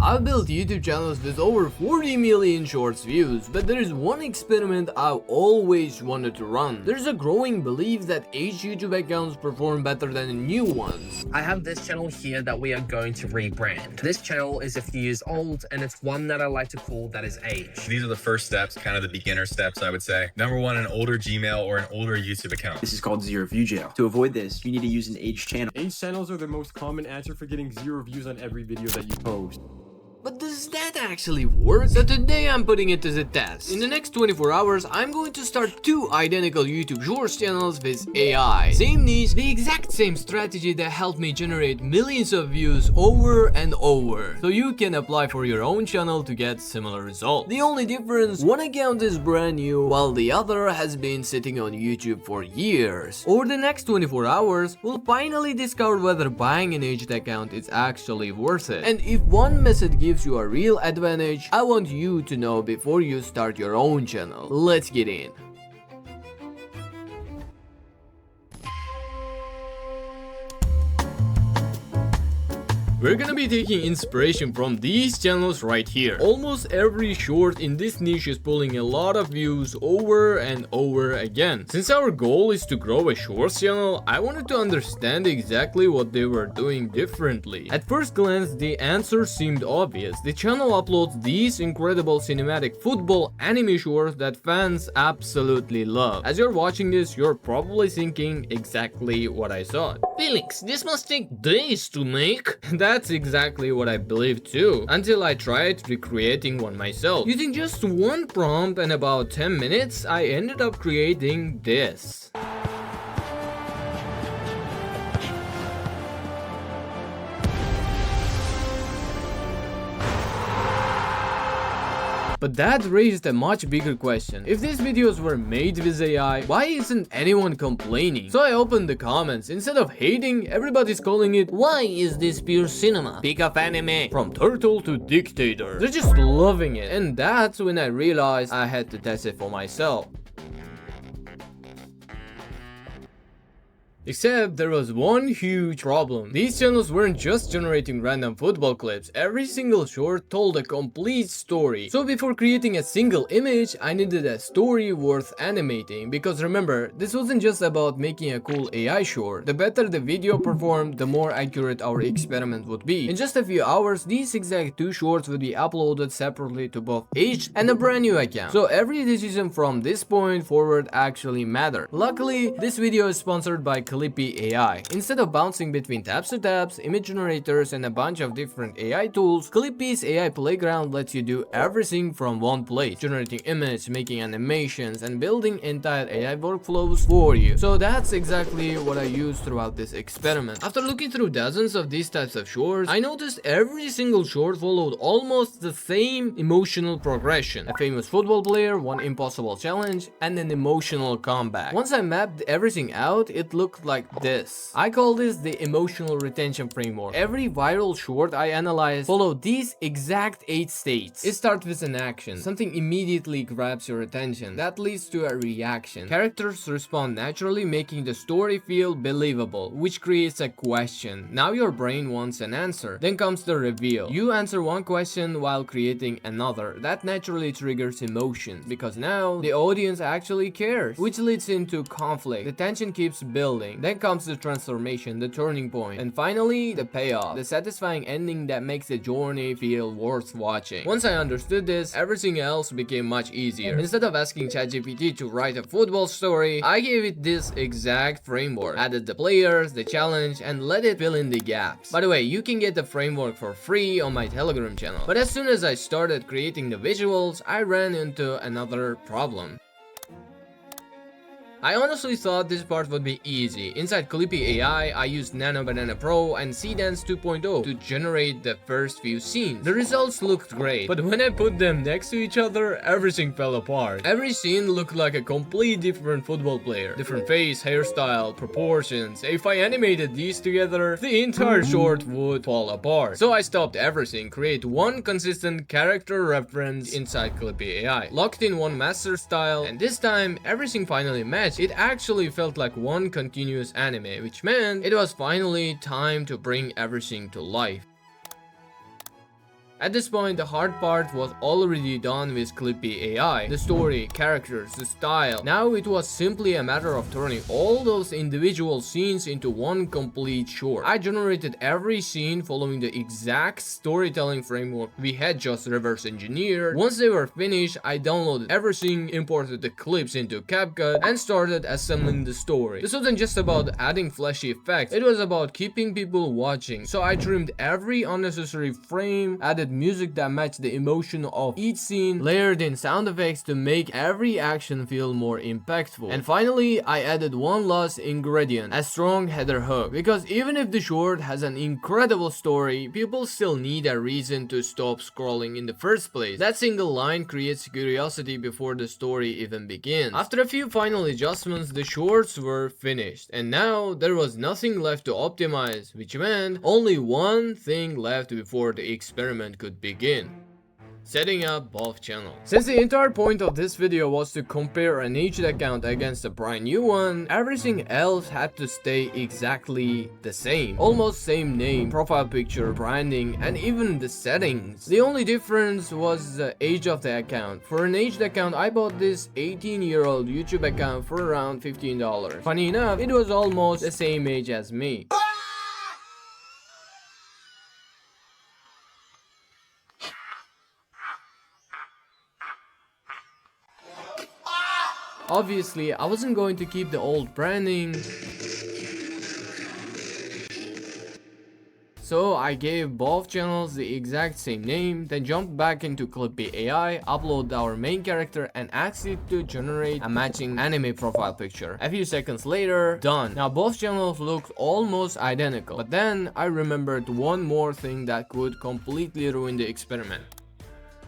I've built YouTube channels with over 40 million shorts views, but there is one experiment I've always wanted to run. There's a growing belief that aged YouTube accounts perform better than new ones. I have this channel here that we are going to rebrand. This channel is a few years old, and it's one that I like to call that is age. These are the first steps, kind of the beginner steps, I would say. Number one, an older Gmail or an older YouTube account. This is called zero view jail. To avoid this, you need to use an aged channel. Aged channels are the most common answer for getting 0 views on every video that you post. But does that actually work? So today I'm putting it to the test. In the next 24 hours, I'm going to start 2 identical YouTube Shorts channels with AI. Same niche, the exact same strategy that helped me generate millions of views over and over. So you can apply for your own channel to get similar results. The only difference, one account is brand new, while the other has been sitting on YouTube for years. Over the next 24 hours, we'll finally discover whether buying an aged account is actually worth it. And if one method gives you a real advantage, I want you to know before you start your own channel. Let's get in. We're gonna be taking inspiration from these channels right here. Almost every short in this niche is pulling a lot of views over and over again. Since our goal is to grow a shorts channel, I wanted to understand exactly what they were doing differently. At first glance, the answer seemed obvious. The channel uploads these incredible cinematic football anime shorts that fans absolutely love. As you're watching this, you're probably thinking exactly what I thought. Felix, this must take days to make. That's exactly what I believed too, until I tried recreating one myself. Using just one prompt and about 10 minutes, I ended up creating this. But that raised a much bigger question. If these videos were made with AI, why isn't anyone complaining? So I opened the comments. Instead of hating, everybody's calling it, "Why is this pure cinema? Pick up anime." From turtle to dictator. They're just loving it. And that's when I realized I had to test it for myself. Except there was one huge problem. These channels weren't just generating random football clips. Every single short told a complete story. So before creating a single image, I needed a story worth animating. Because remember, this wasn't just about making a cool AI short. The better the video performed, the more accurate our experiment would be. In just a few hours, these exact 2 shorts would be uploaded separately to both aged and a brand new account. So every decision from this point forward actually mattered. Luckily, this video is sponsored by Clippie AI. Instead of bouncing between tabs to tabs, image generators, and a bunch of different AI tools, Clippie's AI playground lets you do everything from one place, generating images, making animations, and building entire AI workflows for you. So that's exactly what I used throughout this experiment. After looking through dozens of these types of shorts, I noticed every single short followed almost the same emotional progression. A famous football player, one impossible challenge, and an emotional comeback. Once I mapped everything out, it looked like this. I call this the emotional retention framework. Every viral short I analyze followed these exact 8 states. It starts with an action. Something immediately grabs your attention. That leads to a reaction. Characters respond naturally, making the story feel believable, which creates a question. Now your brain wants an answer. Then comes the reveal. You answer one question while creating another. That naturally triggers emotions, because now the audience actually cares, which leads into conflict. The tension keeps building. Then comes the transformation, the turning point, and finally the payoff, the satisfying ending that makes the journey feel worth watching. Once I understood this, everything else became much easier. Instead of asking ChatGPT to write a football story, I gave it this exact framework, added the players, the challenge, and let it fill in the gaps. By the way, you can get the framework for free on my Telegram channel. But as soon as I started creating the visuals, I ran into another problem. I honestly thought this part would be easy. Inside Clippie AI, I used Nano Banana Pro and Seedance 2.0 to generate the first few scenes. The results looked great, but when I put them next to each other, everything fell apart. Every scene looked like a complete different football player. Different face, hairstyle, proportions. If I animated these together, the entire short would fall apart. So I stopped everything, create one consistent character reference inside Clippie AI, locked in one master style, and this time everything finally matched. It actually felt like one continuous anime, which meant it was finally time to bring everything to life. At this point, the hard part was already done with Clippie AI. The story, characters, the style. Now it was simply a matter of turning all those individual scenes into one complete short. I generated every scene following the exact storytelling framework we had just reverse engineered. Once they were finished, I downloaded everything, imported the clips into CapCut, and started assembling the story. This wasn't just about adding flashy effects, it was about keeping people watching. So I trimmed every unnecessary frame, added music that matched the emotion of each scene, layered in sound effects to make every action feel more impactful. And finally, I added one last ingredient, a strong header hook. Because even if the short has an incredible story, people still need a reason to stop scrolling in the first place. That single line creates curiosity before the story even begins. After a few final adjustments, the shorts were finished. And now there was nothing left to optimize, which meant only one thing left before the experiment could begin: setting up both channels. Since the entire point of this video was to compare an aged account against a brand new one, everything else had to stay exactly the same. Almost same name, profile picture, branding, and even the settings. The only difference was the age of the account. For an aged account, I bought this 18-year-old YouTube account for around $15. Funny enough, it was almost the same age as me. Obviously, I wasn't going to keep the old branding, so I gave both channels the exact same name, then jumped back into Clippie AI, uploaded our main character, and asked it to generate a matching anime profile picture. A few seconds later, done. Now both channels looked almost identical, but then I remembered one more thing that could completely ruin the experiment: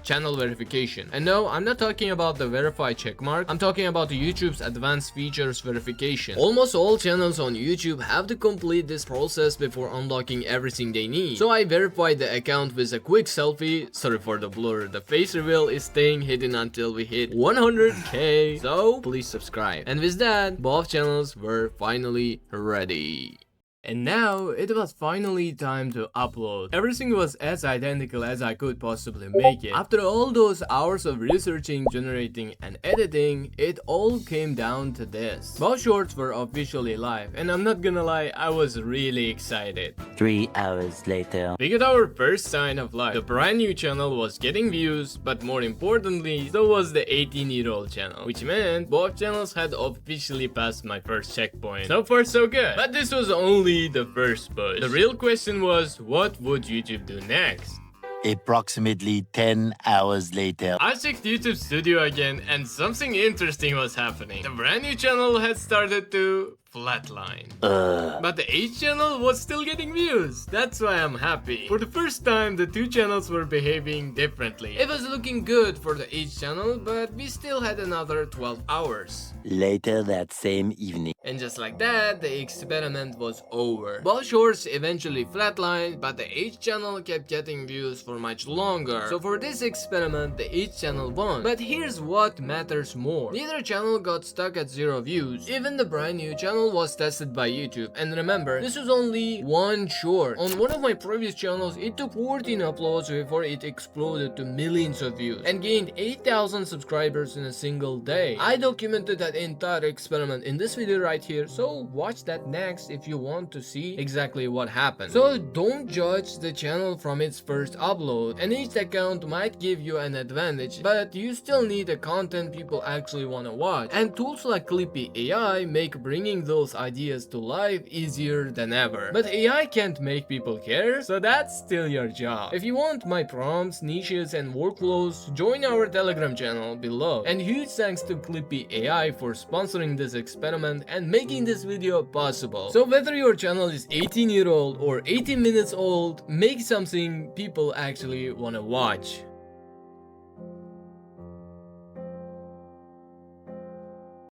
channel verification. And no, I'm not talking about the verify checkmark, I'm talking about YouTube's advanced features verification. Almost all channels on YouTube have to complete this process before unlocking everything they need. So I verified the account with a quick selfie. Sorry for the blur, the face reveal is staying hidden until we hit 100k, so please subscribe. And with that, both channels were finally ready. And now it was finally time to upload. Everything was as identical as I could possibly make it. After all those hours of researching, generating, and editing, it all came down to this. Both shorts were officially live, and I'm not gonna lie, I was really excited. 3 hours later. We got our first sign of life. The brand new channel was getting views, but more importantly, so was the 18-year-old channel, which meant both channels had officially passed my first checkpoint. So far so good. But this was only the first push. The real question was, what would YouTube do next? Approximately 10 hours later. I checked YouTube Studio again and something interesting was happening. The brand new channel had started to flatline. But the H channel was still getting views. That's why I'm happy. For the first time, the two channels were behaving differently. It was looking good for the H channel, but we still had another 12 hours. Later that same evening. And just like that, the experiment was over. Both shorts eventually flatlined, but the H channel kept getting views for much longer. So for this experiment, the H channel won. But here's what matters more. Neither channel got stuck at 0 views. Even the brand new channel was tested by YouTube. And remember, this was only one short. On one of my previous channels, it took 14 uploads before it exploded to millions of views and gained 8,000 subscribers in a single day. I documented that entire experiment in this video right here, so watch that next if you want to see exactly what happened. So don't judge the channel from its first upload. An aged account might give you an advantage, but you still need the content people actually want to watch. And tools like Clippie AI make bringing those ideas to life easier than ever. But AI can't make people care, so that's still your job. If you want my prompts, niches, and workflows, join our Telegram channel below. And huge thanks to Clippie AI for sponsoring this experiment and making this video possible. So whether your channel is 18-year-old or 18 minutes old, make something people actually wanna watch.